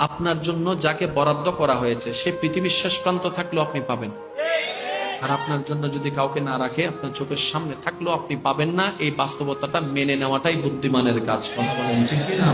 আপনার জন্য যাকে বরাদ্দ করা হয়েছে সে পৃথিবীর শেষ প্রান্ত থাকলেও আপনি পাবেন, আর আপনার জন্য যদি কাউকে না রাখে আপনার চোখের সামনে থাকলেও আপনি পাবেন না। এই বাস্তবতাটা মেনে নেওয়াটাই বুদ্ধিমানের কাজ। কথা বলেন ঠিক না?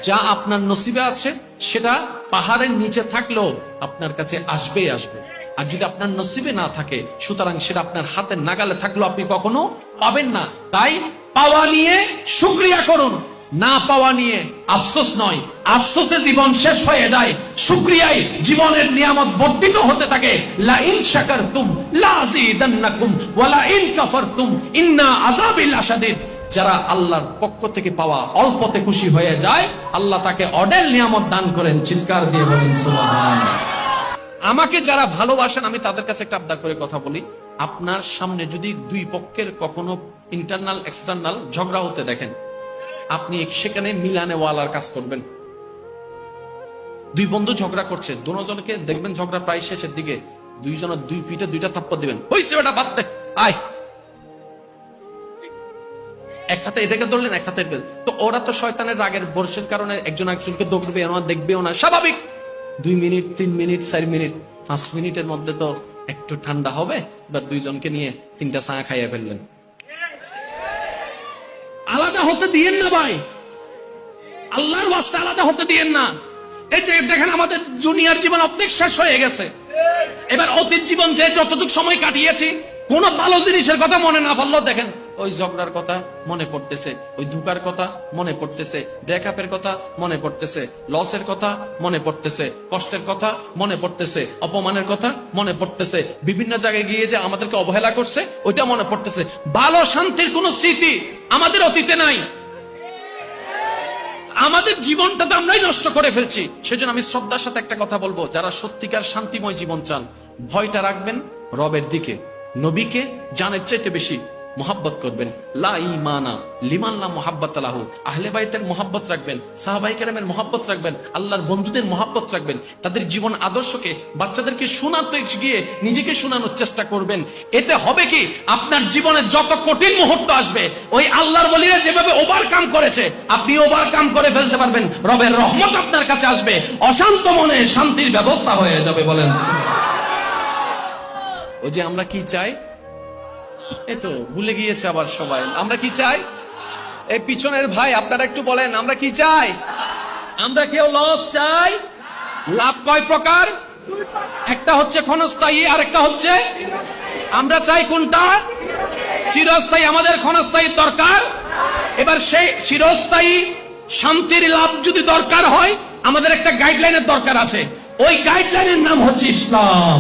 যা আপনার নসিবে আছে সেটা পাহাড়ের নিচে থাকলেও আপনার কাছে আসবেই আসবে, আর যদি আপনার নসিবে না থাকে সুতরাং সেটা আপনার হাতের নাগালে থাকলেও আপনি কখনো পাবেন না। তাই পাওয়া নিয়ে শুকরিয়া করুন, না পাওয়া নিয়ে আফসোস নয়। আফসোসে জীবন শেষ হয়ে যায়, শুকরিয়ায় জীবনের নিয়ামত বর্ধিত হতে থাকে। লা ইন শাকারতুম লা আযীদান্নাকুম ওয়া লা ইন কাফারতুম ইন্না আযাবি লাশাদীদ। যারা আল্লাহর পক্ষ থেকে পাওয়া অল্পতে খুশি হয়ে যায়, আল্লাহ তাকে অডেল নিয়ামত দান করেন। চিৎকার দিয়ে বলেন সুবহানাল্লাহ। আমাকে যারা ভালোবাসেন আমি তাদের কাছে একটা আবদার করে কথা বলি, আপনার সামনে যদি দুই পক্ষের কখনো ইন্টারনাল এক্সটার্নাল ঝগড়া হতে দেখেন, আপনি সেখানে মিলানে ওয়ালার কাজ করবেন। দুই বন্ধু ঝগড়া করছে, দুজনকে দেখবেন ঝগড়া প্রায় শেষের দিকে দুইজনের দুই পিঠে দুইটা থাপ্পড় দিবেন, হইছে ওটা বাদ দে, আয়। এক হাতে এটাকে ধরলেন, এক হাতে তো ওরা তো শয়তানের রাগের বর্ষের কারণে একজন একজনকে দৌড়বে না, দেখবেও না, স্বাভাবিক। 2 মিনিট 3 মিনিট 4 মিনিট 5 মিনিটের মধ্যে তো একটু ঠান্ডা হবে, বা দুইজনকে নিয়ে 3টা চা খাইয়া ফেললেন। আলাদা হতে দিয়েন না ভাই, আল্লাহর ওয়াস্তে আলাদা হতে দিয়েন না। এই যে দেখেন আমাদের দুনিয়ার জীবন অর্ধেক শেষ হয়ে গেছে, এবার অতীত জীবন যে যতটুকু সময় কাটিয়েছি কোন ভালো জিনিসের কথা মনে না পড়লো দেখেন ওই ঝগড়ার কথা মনে পড়তেছে, ওই ধোঁকার কথা মনে পড়তেছে, ব্রেকআপের কথা মনে পড়তেছে, লসের কথা মনে পড়তেছে, কষ্টের কথা মনে পড়তেছে, অপমানের কথা মনে পড়তেছে, বিভিন্ন জায়গায় গিয়ে যে আমাদেরকে অবহেলা করছে ওইটা মনে পড়তেছে। ভালো শান্তির কোন স্মৃতি আমাদের অতীতে নাই, আমাদের জীবনটা তো আমরাই নষ্ট করে ফেলছি। সেজন্য আমি শ্রদ্ধার সাথে একটা কথা বলবো, যারা সত্যিকার শান্তিময় জীবন চান, ভয়টা রাখবেন রবের দিকে, নবীকে জানের চাইতে বেশি মোহাব্বত করবেন। লা ঈমানা লিমান লা মুহাব্বাতা লাহু। আহলে বাইতের মোহাব্বত রাখবেন, সাহাবায়ে কেরামের মোহাব্বত রাখবেন, আল্লাহর বন্ধুদের মোহাব্বত রাখবেন, তাদের জীবন আদর্শকে বাচ্চাদেরকে শোনাতে গিয়ে নিজেকে শোনানোর চেষ্টা করবেন। এতে হবে কি, আপনার জীবনে যত কঠিন মুহূর্ত আসবে ওই আল্লাহর ওলিরা যেভাবে ওভারকাম করেছে আপনি ওভারকাম করে ফেলতে পারবেন। রবের রহমত আপনার কাছে আসবে, অশান্ত মনে শান্তির ব্যবস্থা হয়ে যাবে। বলেন ওই যে আমরা কি চাই, এই তো ভুলে গিয়েছে আবার সবাই। আমরা কি চাই? এই পিছনের ভাই আপনারা একটু বলেন, আমরা কি চাই? আমরা কেউ লস চাই? লাভ কয় প্রকার? একটা হচ্ছে ক্ষণস্থায়ী, আর একটা হচ্ছে আমরা চাই কোনটা? চিরস্থায়ী। আমাদের ক্ষণস্থায়ী দরকার। এবার সেই চিরস্থায়ী শান্তির লাভ যদি দরকার হয় আমাদের একটা গাইডলাইনের দরকার আছে, ওই গাইডলাইনের নাম হচ্ছে ইসলাম।